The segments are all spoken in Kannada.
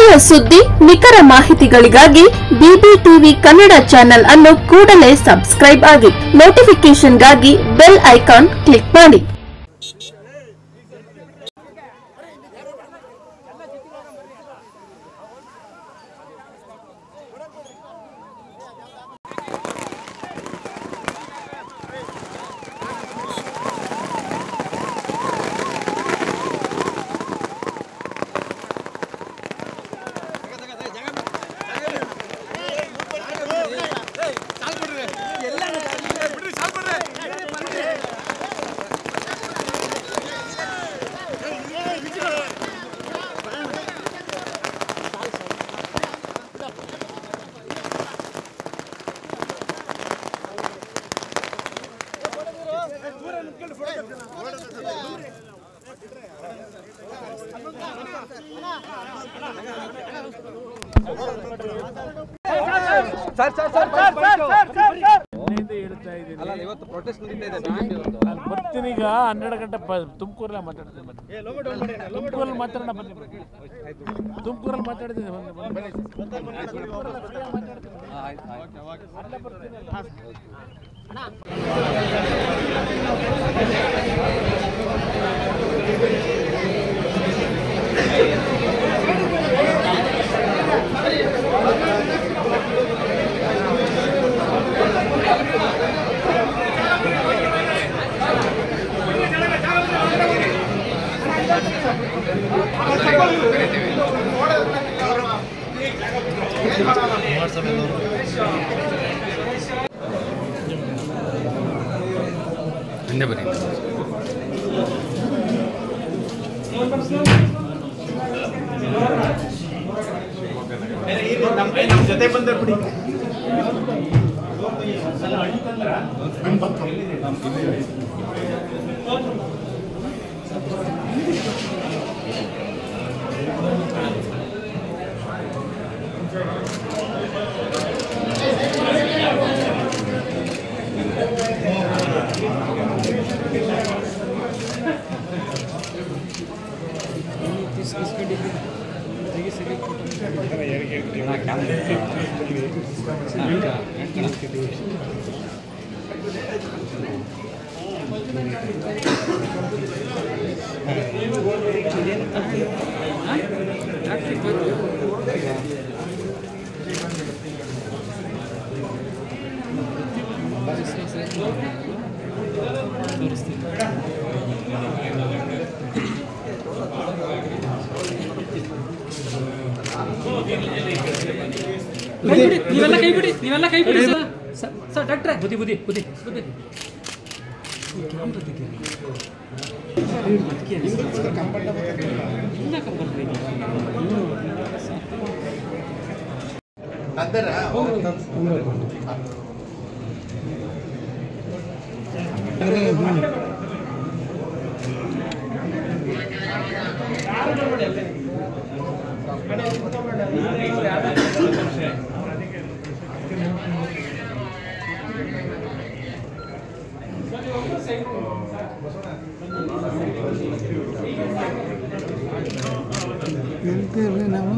ಸ್ಥಳೀಯ ಸುದ್ದಿ ನಿಖರ ಮಾಹಿತಿಗಳಿಗಾಗಿ ಬಿಬಿಟಿವಿ ಕನ್ನಡ ಚಾನೆಲ್ ಅನ್ನು ಕೂಡಲೇ ಸಬ್ಸ್ಕ್ರೈಬ್ ಆಗಿ ನೋಟಿಫಿಕೇಶನ್ಗಾಗಿ ಬೆಲ್ ಐಕಾನ್ ಕ್ಲಿಕ್ ಮಾಡಿ. ಬರ್ತೀನಿ ಈಗ 12 ಗಂಟೆ ತುಮಕೂರಲ್ಲಿ ಮಾತಾಡ್ತೀನಿ. ತುಮಕೂರಲ್ಲಿ ಮಾತಾಡೋಣ ಬನ್ನಿ. ತುಮಕೂರಲ್ಲಿ ಮಾತಾಡ್ತೀನಿ. ಜೊತೆ ಬಂದ ಬಿಡಿ. ನೀವೆಲ್ಲ ಕೈ ಬಿಡಿ ಸರ್ ಡಾಕ್ಟ್ರೆ ಬುದ್ಧಿ ಬುದ್ಧಿ ಬುದ್ಧಿ ಬುದ್ಧಿ ನಾವು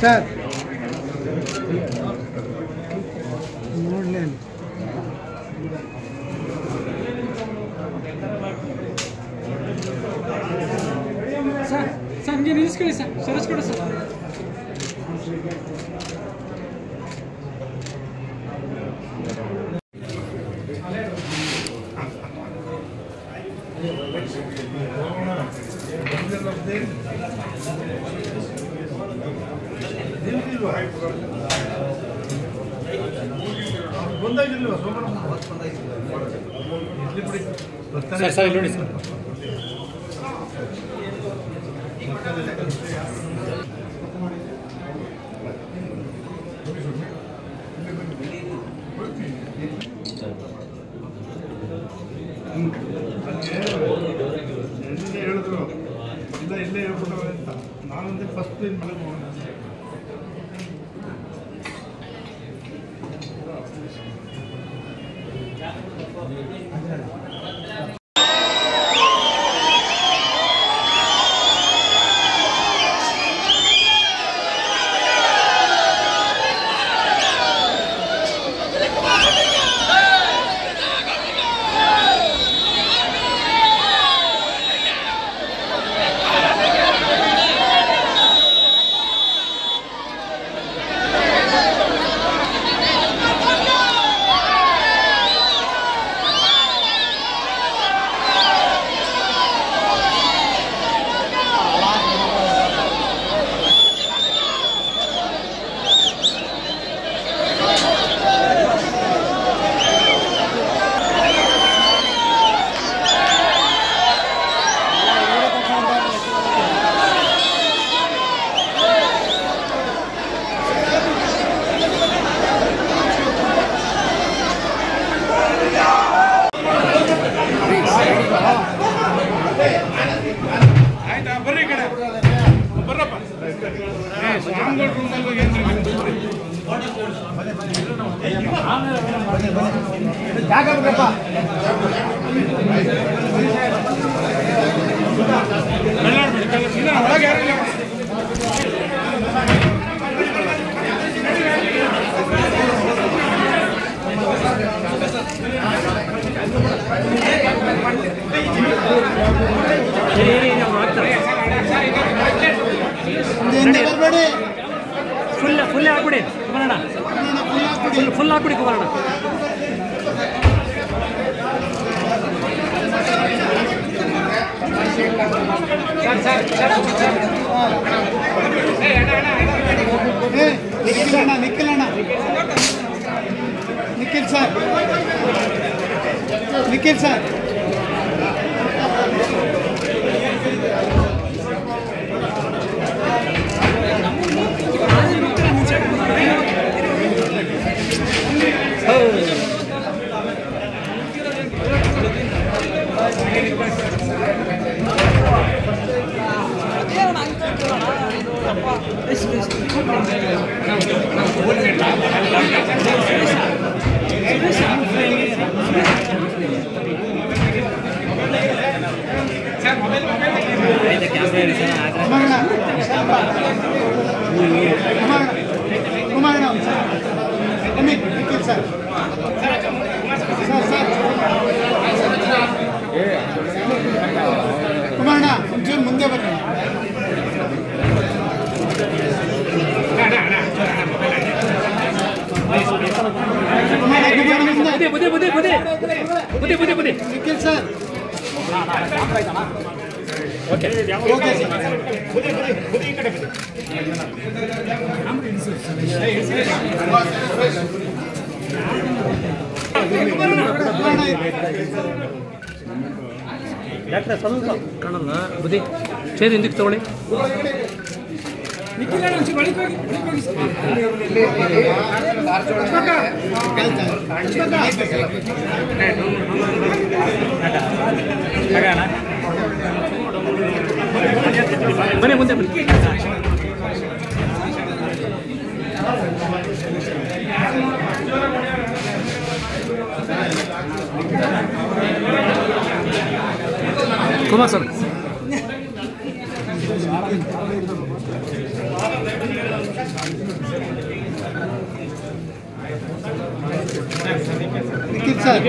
ಸರ್ ನೋಡಲಿ ಸರ್ ಸರ್ ಹಂಗೆ ನಿಲ್ಲಿಸ್ಕೊಳ್ಳಿ ಸರ್ ಸರಿಸ್ಕೊಡಿ ಸರ್. ಸರ್ ಇಲ್ಲಿ ನೋಡಿ ಸರ್. ಹೇಳಿದ್ರು ಇಲ್ಲ ಇಲ್ಲೇ ಹೇಳ್ಬಿಟ್ಟವ್ರೆ ಅಂತ. ನಾನಂದ್ರೆ ಫಸ್ಟ್ ಮನೆಗೆ ಹೋಗೋಣ. ಫುಲ್ ಹಾಕ್ಬಿಡಿ ಕುಮಾರಣ್ಣ, ಫುಲ್ ಹಾಕ್ಬಿಡಿ ಕುಮಾರಣ್ಣ. ನಿಖಿಲ್ ಸರ್, ನಿಖಿಲ್ ಸರ್, ಕುಮಾರಣ್ಣ ನಿಖಿಲ್ ಸರ್, ಕುಮಾರಣ್ಣ ಒಂಚೂರು ಮುಂದೆ ಬರ್ರಿ. ನಿಖಿಲ್ ಸರ್, ಓಕೆ ಡಾಕ್ಟ್ರೆ ಸ್ವಲ್ಪ ಕಾಣಲ್ಲ ಬುದ್ಧಿ ಸೇರಿ ಹಿಂದಕ್ಕೆ ತಗೊಳ್ಳಿ. ಬನ್ನಿ ಮುಂದೆ ಬನ್ನಿ. Kumar sir, Nikhil sir,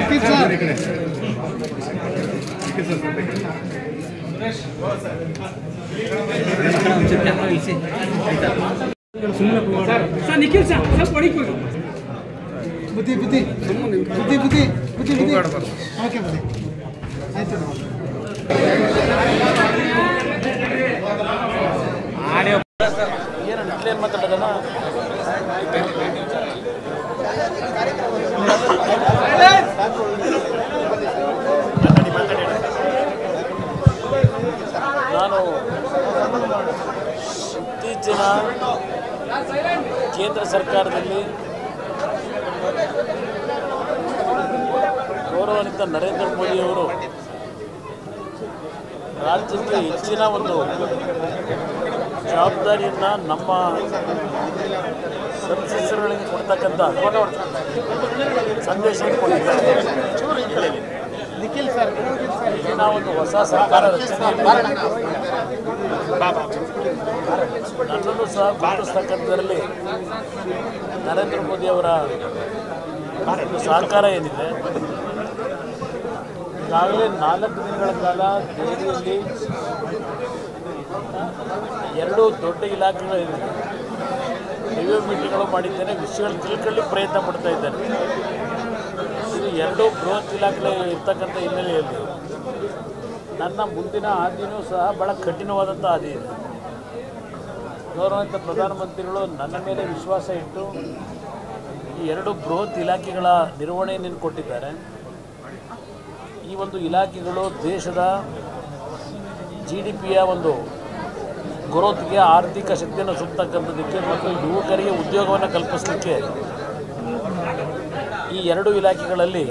Nikhil sir, Nikhil sir ಸ್ವಲ್ಪ ಹೊಡಿಕೊಳ್ಳಿ. ಬುದ್ಧಿ ಬುದ್ಧಿ ಬುದ್ಧಿ ಬುದ್ಧಿ ಬುದ್ಧಿ ಬುದ್ಧಿ ಓಕೆ ಬುದ್ಧಿ ಆಯ್ತು. ಏನು ಮಾತಾಡೋದಲ್ಲ ನಾನು ಇತ್ತೀಚಿನ ಕೇಂದ್ರ ಸರ್ಕಾರದಲ್ಲಿ ಗೌರವಾನ್ವಿತ ನರೇಂದ್ರ ಮೋದಿಯವರು ರಾಜ್ಯಕ್ಕೆ ಹೆಚ್ಚಿನ ಒಂದು ಜವಾಬ್ದಾರಿಯನ್ನು ನಮ್ಮ ಸಂಸದರುಗಳಿಗೆ ಕೊಡ್ತಕ್ಕಂಥ ಸಂದೇಶ ಕೊಟ್ಟಿದ್ದಾರೆ. ನಿಖಿಲ್ ಸರ್, ಒಂದು ಹೊಸ ಸರ್ಕಾರ ರಚನೆಯಲ್ಲಿ ನನ್ನನ್ನು ಸಹ ಗುರುತಿಸ್ತಕ್ಕಂಥದ್ರಲ್ಲಿ ನರೇಂದ್ರ ಮೋದಿ ಅವರ ಸಹಕಾರ ಏನಿದೆ, ಈಗಾಗಲೇ 4 ದಿನಗಳ ಕಾಲ ದೆಹಲಿಯಲ್ಲಿ 2 ದೊಡ್ಡ ಇಲಾಖೆಗಳಿವೆ, ರಿವ್ಯೂ ಮೀಟಿಂಗ್ಗಳು ಮಾಡಿದ್ದೇನೆ, ವಿಷಯಗಳು ತಿಳ್ಕೊಳ್ಳಿ ಪ್ರಯತ್ನ ಪಡ್ತಾ ಇದ್ದೇನೆ. ಇದು 2 ಬೃಹತ್ ಇಲಾಖೆ ಇರ್ತಕ್ಕಂಥ ಹಿನ್ನೆಲೆಯಲ್ಲಿ ನನ್ನ ಮುಂದಿನ ಹಾದಿಯೂ ಸಹ ಭಾಳ ಕಠಿಣವಾದಂಥ ಹಾದಿ ಇದೆ. ಗೌರವಾನ್ವಿತ ಪ್ರಧಾನಮಂತ್ರಿಗಳು ನನ್ನ ಮೇಲೆ ವಿಶ್ವಾಸ ಇಟ್ಟು ಈ 2 ಬೃಹತ್ ಇಲಾಖೆಗಳ ನಿರ್ವಹಣೆಯನ್ನು ಕೊಟ್ಟಿದ್ದಾರೆ. ಈ ಒಂದು ಇಲಾಖೆಗಳು ದೇಶದ GDPಯ ಒಂದು ಗ್ರೋತ್ಗೆ, ಆರ್ಥಿಕ ಶಕ್ತಿಯನ್ನು ತುಂಬತಕ್ಕಂಥದ್ದಕ್ಕೆ ಮತ್ತು ಯುವಕರಿಗೆ ಉದ್ಯೋಗವನ್ನು ಕಲ್ಪಿಸಲಿಕ್ಕೆ ಈ 2 ಇಲಾಖೆಗಳಲ್ಲಿ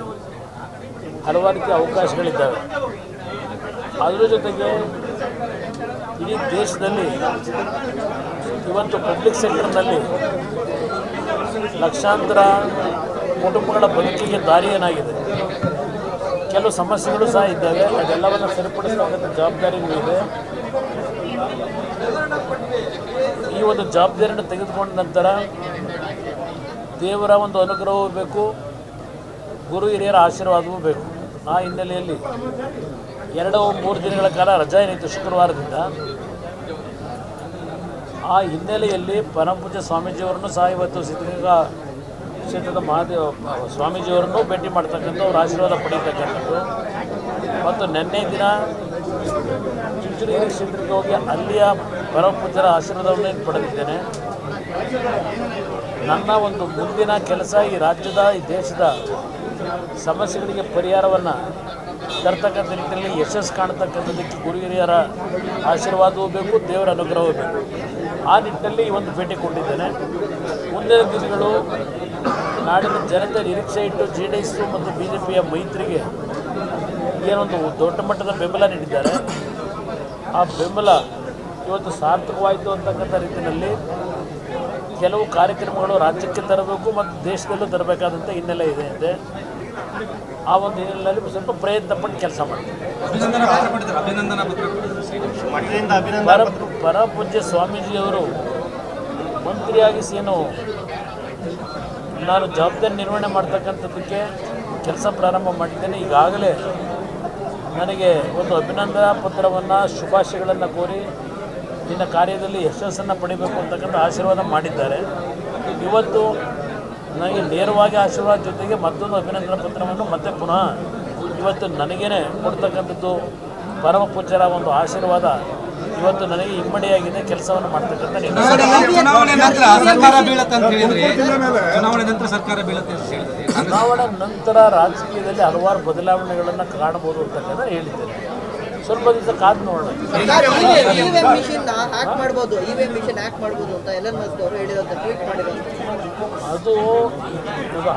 ಹಲವಾರು ರೀತಿಯ ಅವಕಾಶಗಳಿದ್ದಾವೆ. ಅದರ ಜೊತೆಗೆ ಇಡೀ ದೇಶದಲ್ಲಿ ಇವತ್ತು ಪಬ್ಲಿಕ್ ಸೆಕ್ಟರ್ನಲ್ಲಿ ಲಕ್ಷಾಂತರ ಕುಟುಂಬಗಳ ಬದುಕಿಗೆ ದಾರಿ ಏನಾಗಿದೆ. ಕೆಲವು ಸಮಸ್ಯೆಗಳು ಸಹ ಇದ್ದಾವೆ, ಅದೆಲ್ಲವನ್ನು ಸರಿಪಡಿಸತಕ್ಕಂಥ ಜವಾಬ್ದಾರಿಯೂ ಇದೆ. ಈ ಒಂದು ಜವಾಬ್ದಾರಿಯನ್ನು ತೆಗೆದುಕೊಂಡ ನಂತರ ದೇವರ ಒಂದು ಅನುಗ್ರಹವೂ ಬೇಕು, ಗುರು ಹಿರಿಯರ ಆಶೀರ್ವಾದವೂ ಬೇಕು. ಆ ಹಿನ್ನೆಲೆಯಲ್ಲಿ 2-3 ದಿನಗಳ ಕಾಲ ರಜಾ ಏನಿತ್ತು ಶುಕ್ರವಾರದಿಂದ, ಆ ಹಿನ್ನೆಲೆಯಲ್ಲಿ ಪರಮಪೂಜ್ಯ ಸ್ವಾಮೀಜಿಯವರನ್ನು ಸಹ ಇವತ್ತು ಸಿದ್ಧಗಂಗಾ ಕ್ಷೇತ್ರದ ಮಹಾದೇವ ಸ್ವಾಮೀಜಿಯವರನ್ನು ಭೇಟಿ ಮಾಡ್ತಕ್ಕಂಥ ಅವ್ರ ಆಶೀರ್ವಾದ ಪಡೀತಕ್ಕಂಥದ್ದು. ಮತ್ತು ನಿನ್ನೆ ದಿನ ಚುಂಚನಗಿರಿ ಕ್ಷೇತ್ರಕ್ಕೆ ಹೋಗಿ ಅಲ್ಲಿಯ ಪರಮಪೂಜ್ಯರ ಆಶೀರ್ವಾದವನ್ನು ಪಡೆದಿದ್ದೇನೆ. ನನ್ನ ಒಂದು ಮುಂದಿನ ಕೆಲಸ ಈ ರಾಜ್ಯದ ಈ ದೇಶದ ಸಮಸ್ಯೆಗಳಿಗೆ ಪರಿಹಾರವನ್ನು ತರ್ತಕ್ಕಂಥ ನಿಟ್ಟಿನಲ್ಲಿ ಯಶಸ್ಸು ಕಾಣತಕ್ಕಂಥದ್ದಕ್ಕೆ ಗುರು ಹಿರಿಯರ ಆಶೀರ್ವಾದವೂ ಬೇಕು, ದೇವರ ಅನುಗ್ರಹವೂ ಬೇಕು. ಆ ನಿಟ್ಟಿನಲ್ಲಿ ಈ ಒಂದು ಭೇಟಿ ಕೊಟ್ಟಿದ್ದೇನೆ. ಮುಂದಿನ ದಿನಗಳು ನಾಡಿನ ಜನತೆ ನಿರೀಕ್ಷೆ ಇಟ್ಟು JDS ಮತ್ತು BJPಯ ಮೈತ್ರಿಗೆ ಏನೊಂದು ದೊಡ್ಡ ಮಟ್ಟದ ಬೆಂಬಲ ನೀಡಿದ್ದಾರೆ. ಆ ಬೆಂಬಲ ಇವತ್ತು ಸಾರ್ಥಕವಾಯಿತು ಅಂತಕ್ಕಂಥ ರೀತಿಯಲ್ಲಿ ಕೆಲವು ಕಾರ್ಯಕ್ರಮಗಳು ರಾಜ್ಯಕ್ಕೆ ತರಬೇಕು ಮತ್ತು ದೇಶದಲ್ಲೂ ತರಬೇಕಾದಂಥ ಹಿನ್ನೆಲೆ ಇದೆ. ಆ ಒಂದು ಹಿನ್ನೆಲೆಯಲ್ಲಿ ಸ್ವಲ್ಪ ಪ್ರಯತ್ನ ಪಟ್ಟು ಕೆಲಸ ಮಾಡ್ತೀವಿ. ಪರಮಪೂಜ್ಯ ಸ್ವಾಮೀಜಿಯವರು ಮಂತ್ರಿಯಾಗಿ ಏನು ನಾನು ಜವಾಬ್ದಾರಿ ನಿರ್ವಹಣೆ ಮಾಡ್ತಕ್ಕಂಥದ್ದಕ್ಕೆ ಕೆಲಸ ಪ್ರಾರಂಭ ಮಾಡಿದ್ದೇನೆ. ಈಗಾಗಲೇ ನನಗೆ ಒಂದು ಅಭಿನಂದನಾ ಪತ್ರವನ್ನು, ಶುಭಾಶಯಗಳನ್ನು ಕೋರಿ ನಿನ್ನ ಕಾರ್ಯದಲ್ಲಿ ಯಶಸ್ಸನ್ನು ಪಡಿಬೇಕು ಅಂತಕ್ಕಂಥ ಆಶೀರ್ವಾದ ಮಾಡಿದ್ದಾರೆ. ಇವತ್ತು ನನಗೆ ನೇರವಾಗಿ ಆಶೀರ್ವಾದ ಜೊತೆಗೆ ಮತ್ತೊಂದು ಅಭಿನಂದನಾ ಪತ್ರವನ್ನು ಮತ್ತೆ ಪುನಃ ಇವತ್ತು ನನಗೇನೆ ಕೊಡ್ತಕ್ಕಂಥದ್ದು ಪರಮ ಪೂಜ್ಯರ ಒಂದು ಆಶೀರ್ವಾದ ಇವತ್ತು ನನಗೆ ಇಮ್ಮಡಿಯಾಗಿದೆ. ಕೆಲಸವನ್ನು ಮಾಡ್ತಕ್ಕಂಥ ಚುನಾವಣೆ ನಂತರ ರಾಜಕೀಯದಲ್ಲಿ ಹಲವಾರು ಬದಲಾವಣೆಗಳನ್ನು ಕಾಣಬಹುದು ಅಂತಕ್ಕಂಥ ಹೇಳಿದ್ದೇನೆ. ಸ್ವಲ್ಪ ದಿವಸ ಕಾದು ನೋಡೋಣ. ಅದು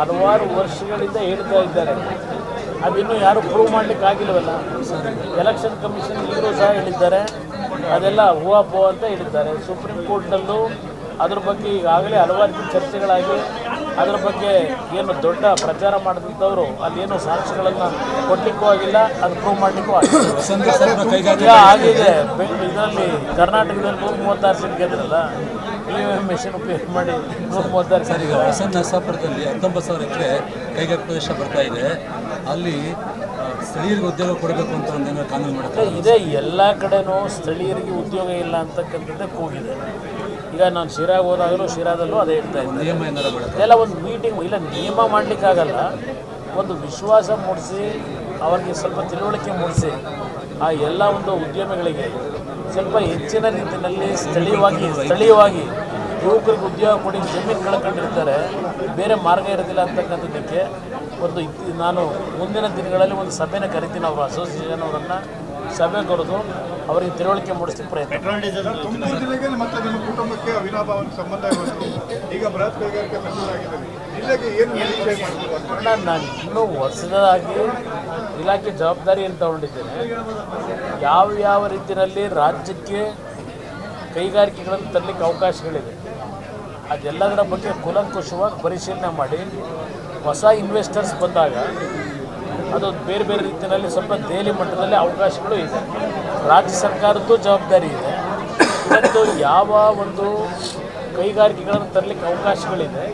ಹಲವಾರು ವರ್ಷಗಳಿಂದ ಹೇಳ್ತಾ ಇದ್ದಾರೆ. ಅದಿನ್ನೂ ಯಾರು ಪ್ರೂವ್ ಮಾಡಲಿಕ್ಕೆ ಆಗಿಲ್ಲವಲ್ಲ. ಎಲೆಕ್ಷನ್ ಕಮಿಷನ್ ಈಗಲೂ ಸಹ ಹೇಳಿದ್ದಾರೆ, ಅದೆಲ್ಲ ಹೂವಾಪೋ ಅಂತ ಹೇಳಿದ್ದಾರೆ. ಸುಪ್ರೀಂ ಕೋರ್ಟ್ನಲ್ಲೂ ಅದ್ರ ಬಗ್ಗೆ ಈಗಾಗಲೇ ಹಲವಾರು ಚರ್ಚೆಗಳಾಗಿ ಅದರ ಬಗ್ಗೆ ಏನು ದೊಡ್ಡ ಪ್ರಚಾರ ಮಾಡಿದಂಥವ್ರು ಅಲ್ಲೇನು ಸಾಕ್ಷಿಗಳನ್ನು ಕೊಡಲಿಕ್ಕೂ ಆಗಿಲ್ಲ, ಅದು ಪ್ರೂವ್ ಮಾಡಲಿಕ್ಕೂ ಆಗಿಲ್ಲ. ಆಗಿದೆ ಇದರಲ್ಲಿ ಕರ್ನಾಟಕದಲ್ಲಿ 136 ಸೀಟ್ ಗೆದ್ರಲ್ಲ, EVM ಮೆಷಿನ್ ಉಪಯೋಗ ಮಾಡಿ 136 ಸೀಟ್. ಈಗ ಹೊಸ ನರಸಾಪುರದಲ್ಲಿ 19,000 ಎಕರೆ ಕೈಗಾರಿಕಾ ಪ್ರದೇಶ ಬರ್ತಾ ಇದೆ, ಅಲ್ಲಿ ಸ್ಥಳೀಯರಿಗೆ ಉದ್ಯೋಗ ಕೊಡಬೇಕು ಅಂತ ಒಂದೇನೋ ಕಾನೂನು ಮಾಡುತ್ತೆ ಇದೆ. ಎಲ್ಲ ಕಡೆನೂ ಸ್ಥಳೀಯರಿಗೆ ಉದ್ಯೋಗ ಇಲ್ಲ ಅಂತಕ್ಕಂಥದ್ದೇ ಕೂಗಿದೆ. ಈಗ ನಾನು ಶಿರಾಗೆ ಹೋದಾಗಲೂ ಶಿರಾದಲ್ಲೂ ಅದೇ ಹೇಳ್ತಾ ಇದ್ದೆ. ನಿಯಮ ಏನಾರು ಮಾಡುತ್ತೆ ಎಲ್ಲ ಒಂದು ಮೀಟಿಂಗ್ ಇಲ್ಲ, ನಿಯಮ ಮಾಡಲಿಕ್ಕಾಗಲ್ಲ. ಒಂದು ವಿಶ್ವಾಸ ಮೂಡಿಸಿ ಅವರಿಗೆ ಸ್ವಲ್ಪ ತಿಳುವಳಿಕೆ ಮೂಡಿಸಿ ಆ ಎಲ್ಲ ಒಂದು ಉದ್ಯಮಿಗಳಿಗೆ ಸ್ವಲ್ಪ ಹೆಚ್ಚಿನ ರೀತಿಯಲ್ಲಿ ಸ್ಥಳೀಯವಾಗಿ ಯುವಕರಿಗೆ ಉದ್ಯೋಗ ಕೊಡಿ. ಜಮೀನು ಕಳ್ಕೊಂಡಿರ್ತಾರೆ, ಬೇರೆ ಮಾರ್ಗ ಇರೋದಿಲ್ಲ ಅಂತಕ್ಕಂಥದ್ದಕ್ಕೆ ಒಂದು ನಾನು ಮುಂದಿನ ದಿನಗಳಲ್ಲಿ ಒಂದು ಸಭೆನ ಕರಿತೀನಿ. ಅವರು ಅಸೋಸಿಯೇಷನ್ ಅವರನ್ನು ಸಭೆ ಕರೆದು ಅವರಿಗೆ ತಿಳುವಳಿಕೆ ಮೂಡಿಸಿ ಪ್ರಯತ್ನ. ತುಮಕೂರು ಜಿಲ್ಲೆಗೆ ಮತ್ತು ನಿಮ್ಮ ಕುಟುಂಬಕ್ಕೆ ಅವಿನಾಭಾವ ಸಂಬಂಧ ಇರೋದು ಈಗ ಬೃಹತ್ ಕೈಗಾರಿಕೆ ಮಂಜೂರಾಗಿದೆ. ಜಿಲ್ಲೆಗೆ ಏನು ನಿರೀಕ್ಷೆ ಮಾಡ್ಬೋದು? ನಾನು ಇನ್ನೂ ಹೊಸದಾಗಿ ಇಲಾಖೆ ಜವಾಬ್ದಾರಿಯನ್ನು ತಗೊಂಡಿದ್ದೇನೆ. ಯಾವ ರೀತಿಯಲ್ಲಿ ರಾಜ್ಯಕ್ಕೆ ಕೈಗಾರಿಕೆಗಳನ್ನು ತರಲಿಕ್ಕೆ ಅವಕಾಶಗಳಿದೆ ಅದೆಲ್ಲದರ ಬಗ್ಗೆ ಕೂಲಂಕುಷವಾಗಿ ಪರಿಶೀಲನೆ ಮಾಡಿ ಹೊಸ ಇನ್ವೆಸ್ಟರ್ಸ್ ಬಂದಾಗ ಅದು ಬೇರೆ ಬೇರೆ ರೀತಿಯಲ್ಲಿ ಸ್ವಲ್ಪ ದೆಹಲಿ ಮಟ್ಟದಲ್ಲಿ ಅವಕಾಶಗಳು ಇದೆ. ರಾಜ್ಯ ಸರ್ಕಾರದ್ದು ಜವಾಬ್ದಾರಿ ಇದೆ. ಇವತ್ತು ಯಾವ ಒಂದು ಕೈಗಾರಿಕೆಗಳನ್ನು ತರಲಿಕ್ಕೆ ಅವಕಾಶಗಳಿದೆ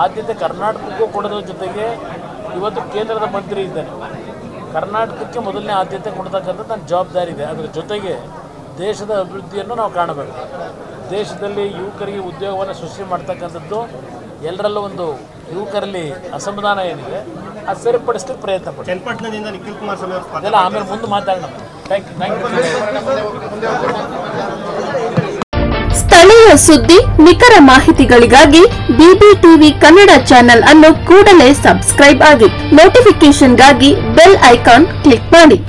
ಆದ್ಯತೆ ಕರ್ನಾಟಕಕ್ಕೂ ಕೊಡೋದ್ರ ಜೊತೆಗೆ ಇವತ್ತು ಕೇಂದ್ರದ ಮಂತ್ರಿ ಇದ್ದಾನೆ, ಕರ್ನಾಟಕಕ್ಕೆ ಮೊದಲನೇ ಆದ್ಯತೆ ಕೊಡ್ತಕ್ಕಂಥ ನನ್ನ ಜವಾಬ್ದಾರಿ ಇದೆ. ಅದರ ಜೊತೆಗೆ ದೇಶದ ಅಭಿವೃದ್ಧಿಯನ್ನು ನಾವು ಕಾಣಬೇಕು. ದೇಶದಲ್ಲಿ ಯುವಕರಿಗೆ ಉದ್ಯೋಗವನ್ನು ಸೃಷ್ಟಿ ಮಾಡ್ತಕ್ಕಂಥದ್ದು ಎಲ್ಲರಲ್ಲೂ ಒಂದು ಯುವಕರಲ್ಲಿ ಅಸಮಾಧಾನ ಏನಿದೆ ಅದು ಸರಿಪಡಿಸ್ಲಿಕ್ಕೆ ಪ್ರಯತ್ನ ಪಡ್ತೀವಿ. ಚನ್ನಪಟ್ಟಣದಿಂದ ನಿಖಿಲ್ ಕುಮಾರಸ್ವಾಮಿ ಅದೆಲ್ಲ ಆಮೇಲೆ ಮುಂದೆ ಮಾತಾಡೋಣ. Thank you. ಸ್ಥಳೀಯ ಸುದ್ದಿ ನಿಖರ ಮಾಹಿತಿಗಳಿಗಾಗಿ BBTV ಕನ್ನಡ ಚಾನೆಲ್ ಅನ್ನು ಕೂಡಲೇ ಸಬ್ಸ್ಕ್ರೈಬ್ ಆಗಿ, ನೋಟಿಫಿಕೇಶನ್ಗಾಗಿ ಬೆಲ್ ಐಕಾನ್ ಕ್ಲಿಕ್ ಮಾಡಿ.